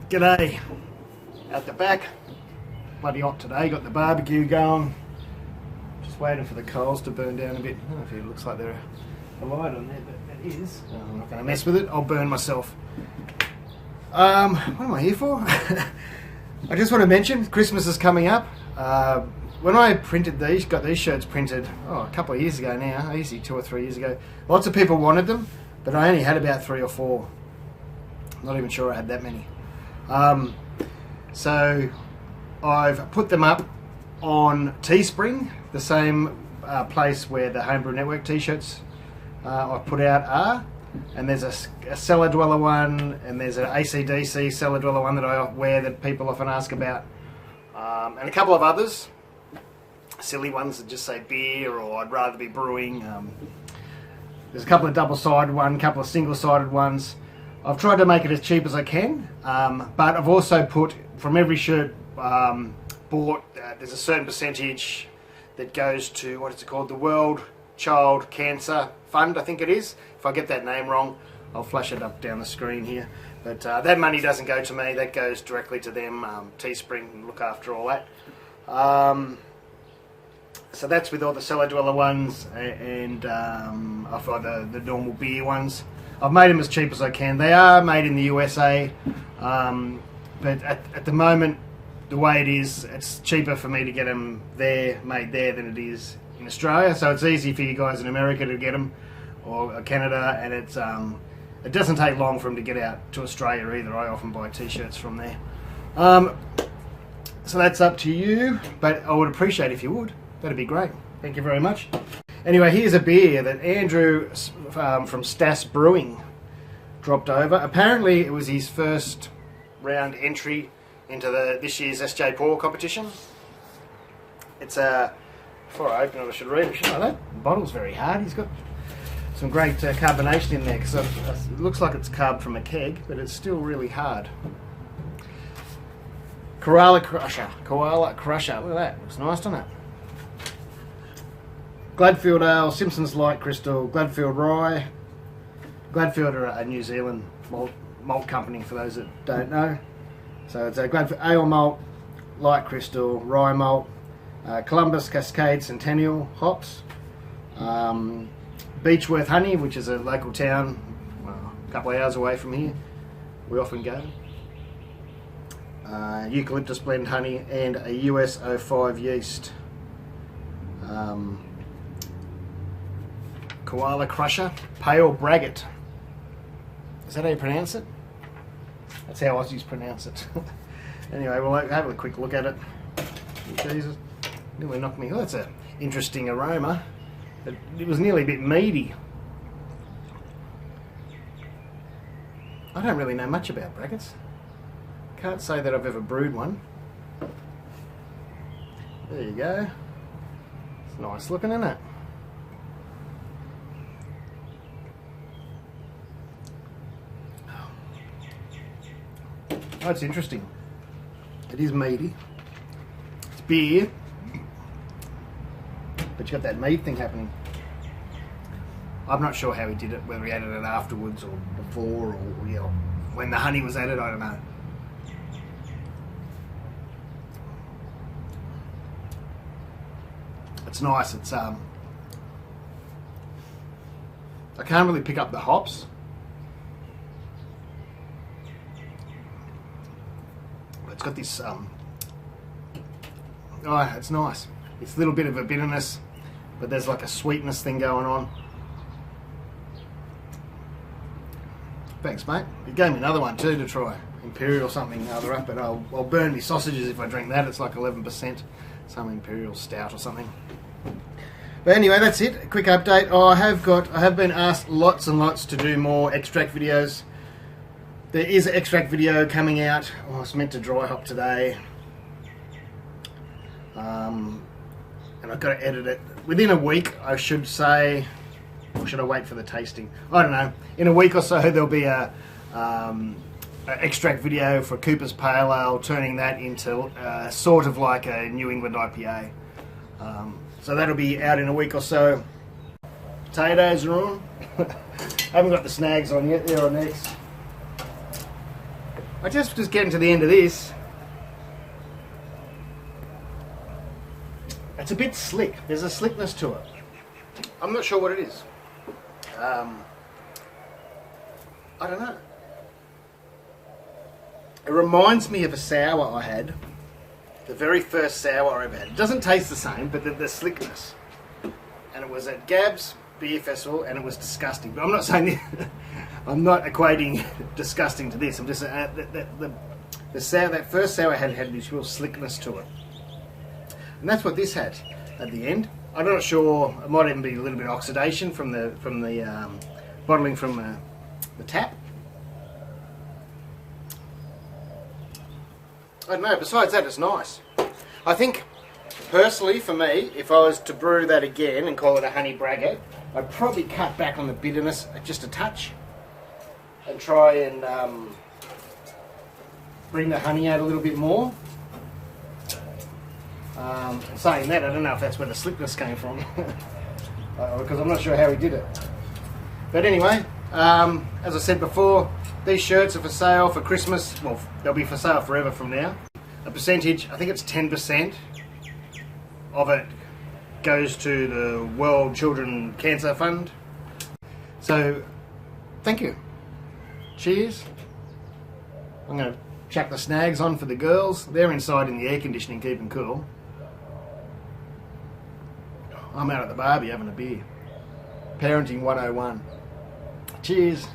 G'day. At the back, bloody hot today, got the barbecue going. Just waiting for the coals to burn down a bit. I don't know if it looks like there's a light on there, but it is. I'm not going to mess with it, I'll burn myself. What am I here for? I just want to mention, Christmas is coming up. When I printed these, got these shirts printed, a couple of years ago now, easy 2 or 3 years ago, lots of people wanted them, but I only had about 3 or 4. Not even sure I had that many. So I've put them up on Teespring, the same place where the Homebrew Network t-shirts I put out are. And there's a Cellar Dweller one, and there's an AC/DC Cellar Dweller one that I wear that people often ask about. And a couple of others, silly ones that just say beer or I'd rather be brewing. There's a couple of double-sided ones, a couple of single-sided ones. I've tried to make it as cheap as I can, but I've also put, from every shirt bought, there's a certain percentage that goes to, what is it called, the World Child Cancer Fund, I think it is. If I get that name wrong, I'll flash it up down the screen here. But that money doesn't go to me, that goes directly to them. Teespring look after all that. So that's with all the Cellar Dweller ones, and I've got the normal beer ones. I've made them as cheap as I can. They are made in the USA, but at the moment, the way it is, it's cheaper for me to get them there, made there, than it is in Australia. So it's easy for you guys in America to get them, or Canada, and it doesn't take long for them to get out to Australia either. I often buy t-shirts from there. So that's up to you, but I would appreciate if you would. That'd be great. Thank you very much. Anyway, here's a beer that Andrew from Stass Brewing dropped over. Apparently it was his first round entry into this year's SJ Pour competition. It's before I open it I should read it. That bottle's very hard. He's got some great carbonation in there, because it looks like it's carved from a keg, but it's still really hard. Koala Crusher. Look at that. Looks nice, doesn't it? Gladfield Ale, Simpson's Light Crystal, Gladfield Rye. Gladfield are a New Zealand malt company, for those that don't know. So it's a Gladfield Ale Malt, Light Crystal, Rye Malt, Columbus Cascade Centennial hops, Beechworth Honey, which is a local town, a couple of hours away from here. We often go. Eucalyptus blend honey, and a US 05 yeast. Koala Crusher, Pale Braggot. Is that how you pronounce it? That's how Aussies pronounce it. Anyway, we'll have a quick look at it. Jesus, nearly knocked me. Oh, that's an interesting aroma. It was nearly a bit meaty. I don't really know much about braggots. Can't say that I've ever brewed one. There you go. It's nice looking, isn't it? Oh, it's interesting. It is meaty. It's beer, but you got that meat thing happening. I'm not sure how he did it, whether he added it afterwards or before, or when the honey was added. I don't know. It's nice. It's I can't really pick up the hops. It's got this, it's nice. It's a little bit of a bitterness, but there's like a sweetness thing going on. Thanks, mate. He gave me another one too to try. Imperial something other up, but I'll burn me sausages if I drink that. It's like 11%. Some Imperial Stout or something. But anyway, that's it. A quick update. I have been asked lots and lots to do more extract videos. There is an extract video coming out. I was meant to dry hop today. And I've got to edit it. Within a week, I should say, or should I wait for the tasting? I don't know. In a week or so, there'll be a extract video for Cooper's Pale Ale, turning that into sort of like a New England IPA. So that'll be out in a week or so. Potatoes are on. I haven't got the snags on yet. They're on next. I just was getting to the end of this. It's a bit slick. There's a slickness to it. I'm not sure what it is. I don't know. It reminds me of a sour I had. The very first sour I ever had. It doesn't taste the same, but the slickness. And it was at Gab's Beer Festival, and it was disgusting. But I'm not saying I'm not equating disgusting to this. I'm just the sour, that first sour had this real slickness to it, and that's what this had at the end. I'm not sure. It might even be a little bit of oxidation from the bottling from the tap. I don't know. Besides that, it's nice. I think, personally, for me, if I was to brew that again and call it a honey Braggot, I'd probably cut back on the bitterness just a touch and try and bring the honey out a little bit more. Saying that, I don't know if that's where the slickness came from, because I'm not sure how he did it. But anyway, as I said before, these shirts are for sale for Christmas. Well, they'll be for sale forever from now. A percentage, I think it's 10% of it goes to the World Children Cancer Fund. So, thank you. Cheers. I'm going to chuck the snags on for the girls. They're inside in the air conditioning keeping cool. I'm out at the barbie having a beer. Parenting 101. Cheers.